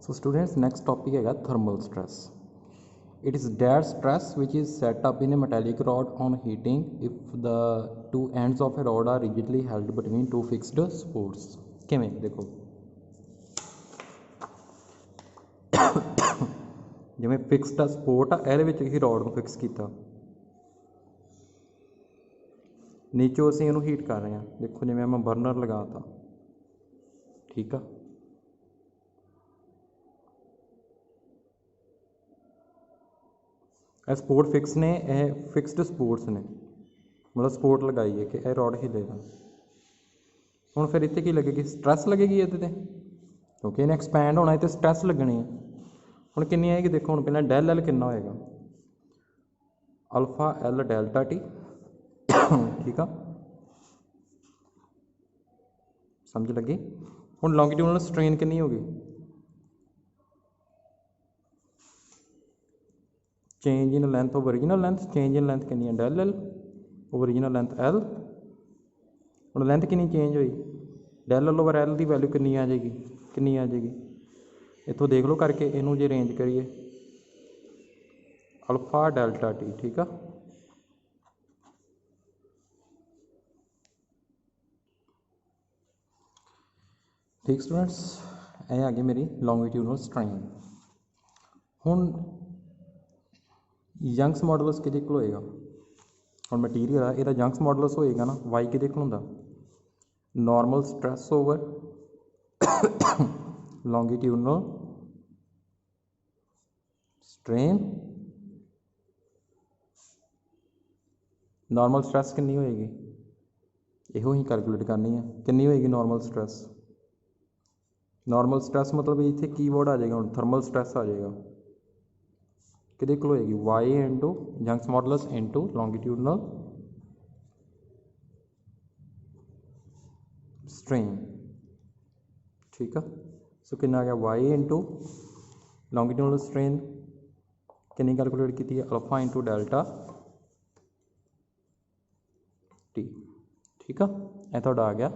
So students, next topic है thermal stress. It is that stress which is set up in a metallic rod on heating if the two ends of a rod are rigidly held between two fixed supports. किमें देखो जिमें fixed support आ ਇਹਦੇ ਵਿੱਚ ਹੀ road ਨੂੰ fix ਕੀਤਾ नीचों ਅਸੀਂ ਇਹਨੂੰ heat ਕਰ ਰਹੇ ਹਾਂ देखो जिमें मैं बर्नर लगाता ठीक है सपोर्ट फिक्स ने यह फिक्सड सपोर्ट्स ने मतलब सपोर्ट लगाई है कि यह रॉड हिलेगा हूँ फिर इतने की लगेगी स्ट्रैस लगेगी ये क्योंकि इन्हें एक्सपैंड होना है तो स्ट्रैस लगनी है हूँ कितनी आएगी देखो हूँ पहले डेल एल कितना होएगा अल्फा एल डेल्टा टी ठीक है समझ लगी हूँ लॉन्गिट्यूडनल स्ट्रेन कितनी होगी change in length of original length change in length कितनी है del L original length L हूँ लेंथ कितनी चेंज हुई डेल एल ओवर एल की वैल्यू कितनी आ जाएगी इतों देख लो करके इनू जो रेंज करिए अल्फा डेल्टा टी ठीक है ठीक स्टूडेंट्स ये आ गई मेरी लॉन्गिट्यूडनल स्ट्रेन हूँ यंग्स मॉडुलस किहदे कोल होएगा और मटीरियल है यदा यंग्स मॉडुलस होएगा ना वाई किहदे कोल हुंदा normal stress over longitudinal strain normal stress कितनी होएगी इहो ही कैलकुलेट करनी है कितनी होएगी नॉर्मल स्ट्रैस मतलब इत्थे कीवर्ड आ जाएगा हुण थर्मल स्ट्रैस आ जाएगा किहदे कोल होएगी Y into Young's modulus into longitudinal strain ठीक है सो कितना आ गया वाई इंटू लॉन्गिट्यूडनल स्ट्रेन कितनी कैलकुलेट की है अल्फा इंटू डेल्टा टी ठीक है यह थोड़ा आ गया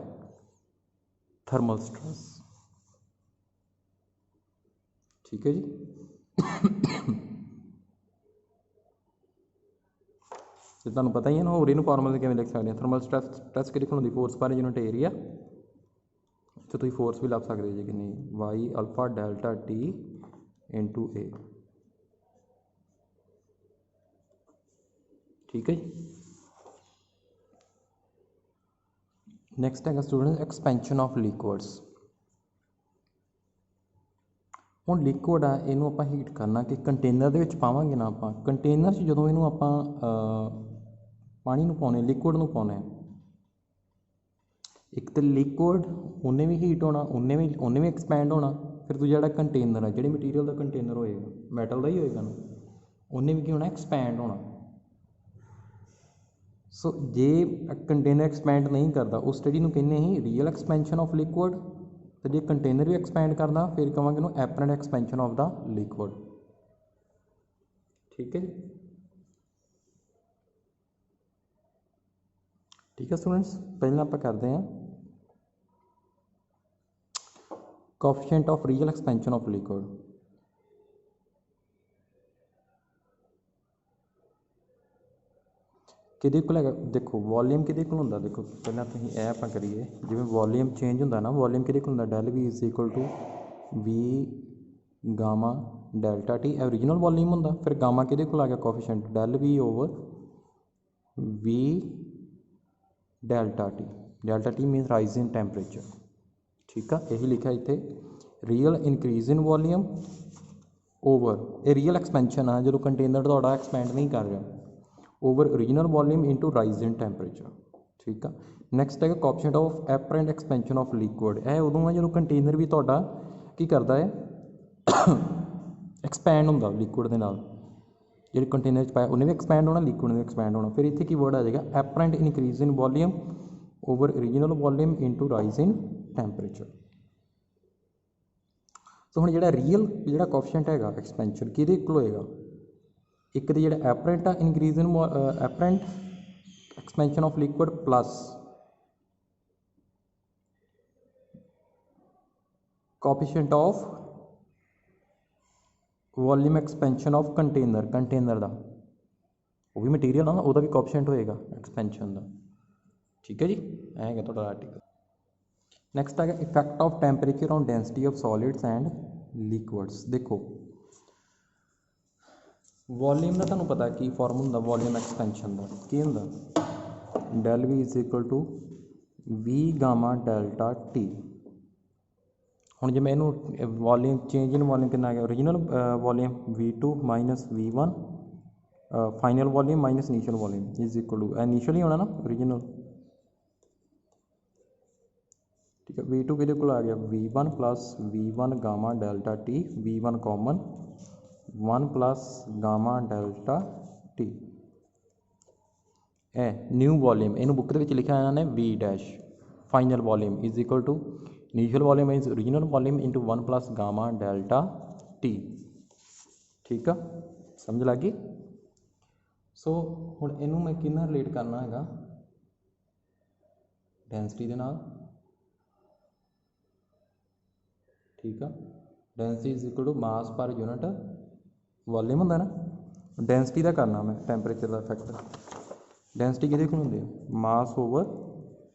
थर्मल स्ट्रेस ठीक है जी तो तुहानू पता ही है ना होर इन फॉर्मूले किवें लिख सकते हैं थर्मल स्ट्रैस किहदे कोल हुंदी फोर्स पर यूनिट एरिया तो तुसीं फोर्स भी लभ सकते जी कि नहीं Y alpha delta T into ए ठीक है जी नैक्सट है स्टूडेंट एक्सपेंशन ऑफ लिक्विड्स हूँ लिक्विड आ इनू आपां हीट करना कि कंटेनर दे विच पावांगे ना आपां कंटेनर च जदों इनू आपां पानी नू पाउने लिक्विड नू पाउने एक तो लिक्विड उन्हें भी हीट होना उन्हें भी एक्सपैंड होना फिर दूजा जिहड़ा कंटेनर है जिहड़े मटीरियल का कंटेनर होएगा मैटल का ही होएगा ना उन्हें भी की होना एक्सपैंड होना सो जे कंटेनर एक्सपैंड नहीं करता उस स्टडी नू कहने ही रियल एक्सपेंशन ऑफ लिक्विड तो जो कंटेनर भी एक्सपैंड करना फिर कहांगे apparent expansion of the liquid ठीक है ठीक है स्टूडेंट्स पहले आप करते हैं coefficient of real expansion of liquid किहदे कोल है देखो वॉल्यूम किहदे कोल हुंदा देखो पहला तुसीं यह आपां करिए जिवें वॉल्यूम चेंज हुंदा ना वॉल्यूम किहदे कोल हुंदा del V is equal to V gamma delta T original volume हुंदा फिर गामा किहदे कोल आ गया coefficient del V over V delta T minus rise in temperature ठीक है यही लिखा इत्थे real increase in volume over ये रियल एक्सपेंशन है जो कंटेनर तुहाडा एक्सपैंड नहीं कर रहा over original volume into rise in temperature ठीक है नैक्सट है coefficient of apparent expansion of liquid यह उदों है जो कंटेनर भी तुहाडा की करता है एक्सपैंड होंदा लिक्विड के नाल जो कंटेनर पाया उन्हें भी एक्सपैंड होना लिक्विड ने एक्सपैंड होना फिर इतने की वर्ड आ जाएगा apparent increase in volume over original volume into rise in temperature so हम जो रियल जो कोएफिशिएंट है एक्सपेंशन कि होएगा एक तो जो एपरेंट आ increase in apparent expansion of liquid plus coefficient of volume expansion of container का वो भी मटीरियल आ वो भी कोएफिशिएंट होएगा एक्सपेंशन का। ठीक है जी, है थोड़ा आर्टिकल। नैक्सट आ गया effect of temperature on density of solids and liquids. देखो वॉल्यूम का तुहानूं पता की फॉर्मूला होंदा वॉल्यूम एक्सपेंशन का की होंदा del V is equal to V gamma delta T. हुण जे मैं इनू वॉल्यूम चेंज इन वॉल्यूम कितना आ गया original volume V2 minus V1 final volume minus initial volume is equal to initial ही होना ना ओरिजिनल। ठीक है V2 किहदे कोल आ गया V1 plus V1 gamma delta T V1 common 1 plus gamma delta T ए न्यू वॉल्यूम इनू बुक के लिखा इन्होंने V dash final volume is equal to initial volume is original volume into 1 plus gamma delta T. ठीक है समझ लगी। सो हुण इनू मैं कितना रिलेट करना है डेंसिटी के नाल। ठीक है density is equal to mass per unit volume होंदा ना डेंसिटी का करना मैं टैंपरेचर का इफैक्ट डेंसिटी किहदे कोल हुंदी है मास ओवर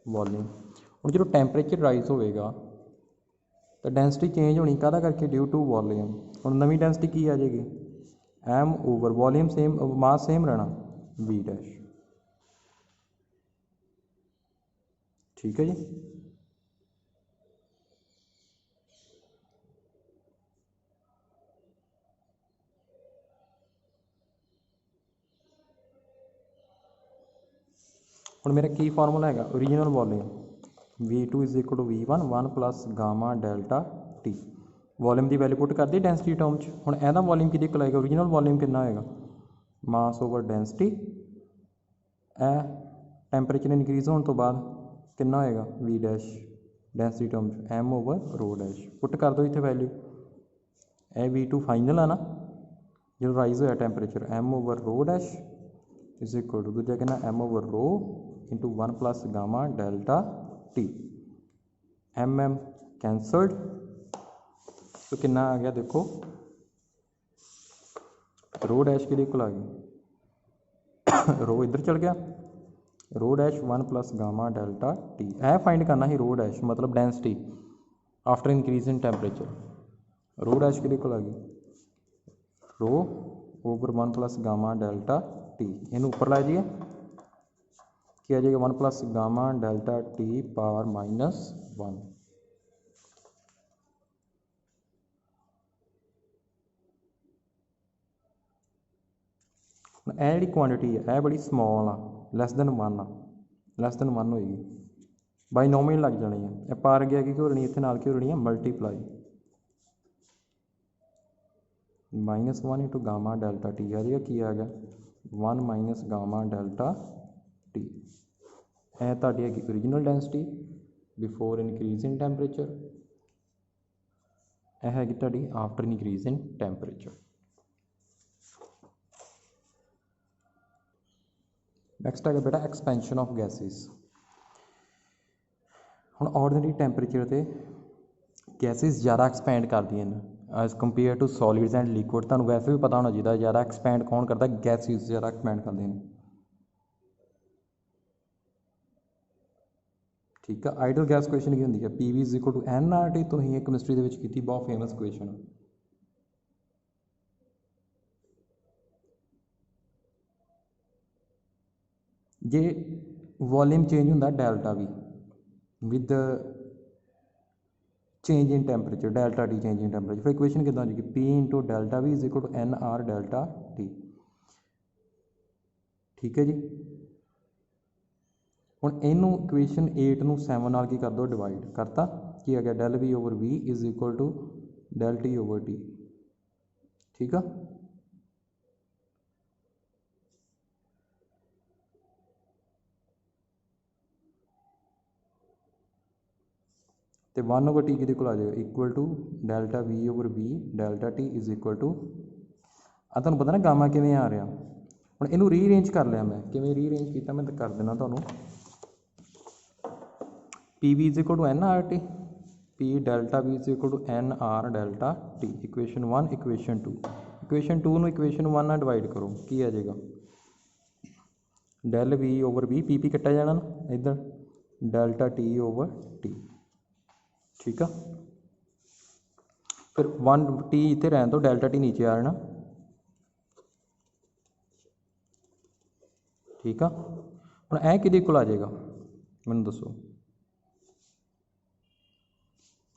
वॉल्यूम। हुण जो टैंपरेचर राइज होएगा तो डेंसिटी चेंज होनी काहदा करके ड्यू टू वॉल्यूम। हुण नवीं डेंसिटी की आ जाएगी M over volume same mass same रहना वी डैश। ठीक है जी हुण मेरा की फार्मूला है original volume V2 is equal to V1 1 plus gamma delta T. Volume की वैल्यू पुट कर दी डेंसिटी टर्म च। हुण एहदा वॉल्यूम किहदे कोल आएगा ओरिजिनल वॉल्यूम कितना होएगा मास ओवर डेंसिटी ए टैंपरेचर इनक्रीज होने तो बाद कितना होएगा V dash density term M over rho dash put कर दो इतने वैल्यू ए V2 फाइनल है ना जो राइज होया temperature M over rho dash is equal to दूजा कहना M over rho into 1 plus gamma delta T M cancelled तो कितना आ गया देखो रो डैश के लिए को आ गई रो इधर चल गया rho dash 1 plus gamma delta T ए फाइंड करना ही रो डैश मतलब density after increase in temperature rho dash के लिए को आ गई rho over 1 plus gamma delta T इन ऊपर ला जाइए क्या आ जाएगा 1 plus gamma delta T power minus 1। यह जी क्वांटिटी है यह बड़ी स्मॉल आ लैस दैन 1 लैस दैन 1 होएगी बाई नॉमिनल लग जानी है यह पार गया कि हो रही इतने नाल की हो रही है multiply -1 into gamma delta T आ जाएगा की आ गया 1 माइनस गामा डेल्टा टी। है ताड़ी है ओरिजिनल डेंसिटी बिफोर इनक्रीज इन टैंपरेचर यह है ताड़ी आफ्टर इनक्रीज इन टैंपरेचर। नैक्सट है बेटा एक्सपेंशन ऑफ गैसिज। हुण ऑर्डनरी टैंपरेचर ते गैसिज ज़्यादा एक्सपैंड करदियां as compared to solids and liquid. तुहानूं वैसे भी पता होना चाहिए ज़्यादा एक्सपैंड कौन करता गैसिज ज़्यादा एक्सपैंड करते हैं। ठीक है आइडल गैस क्वेश्चन की होंगी है PV is equal to NRT तो ही केमिस्ट्री की बहुत फेमस क्वेश्चन जे वॉल्यूम चेंज होंदा डेल्टा भी with change in temperature delta T change in temperature फिर इक्वेशन कितना हो जाएगी P into delta V is equal to NR delta T। ठीक है जी हुण इनू इक्वेशन 8 नू 7 नाल की कर दो डिवाइड करता की आ गया del V over V is equal to del T over T। ठीक है तो 1 ओवर टी कि आ जाएगा equal to delta V over V delta T is equal to आ तुहानूं पता ना गामा किवें आ रहा हुण इनू रीअरेंज कर लिया मैं किवें रीअरेंज किया मैं कर देना तुहानूं PV is equal to NRT P delta V is equal to NR delta T equation 1 equation 2 equation 2 ਨੂੰ इक्वेशन 1 ਨਾਲ डिवाइड करो की आ जाएगा del V over V P P कट्टा जाना ना इधर डेल्टा T over T ठीक है। फिर 1 T इतने रहने तो डेल्टा T नीचे आ जाना ठीक है। ਹੁਣ ਇਹ ਕਿਹਦੇ ਕੋਲ ਆ ਜਾਏਗਾ ਮੈਨੂੰ ਦੱਸੋ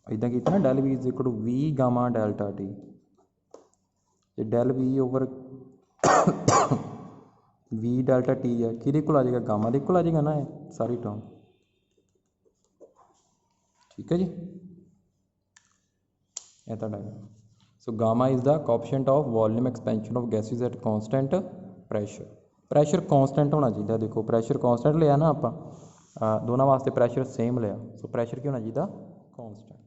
इदा किया ना del V is equal to V gamma delta T ये del V over V delta T है कि को आ जाएगा गामा दे को आ जाएगा ना ये सारी टर्म ठीक है जी ये तो so gamma is the coefficient of volume expansion of gases at constant pressure constant होना चाहिए। देखो प्रैशर कांस्टेंट लिया ना आप दोनों वास्ते प्रैशर सेम लिया सो प्रैशर की होना चाहिए कांस्टेंट।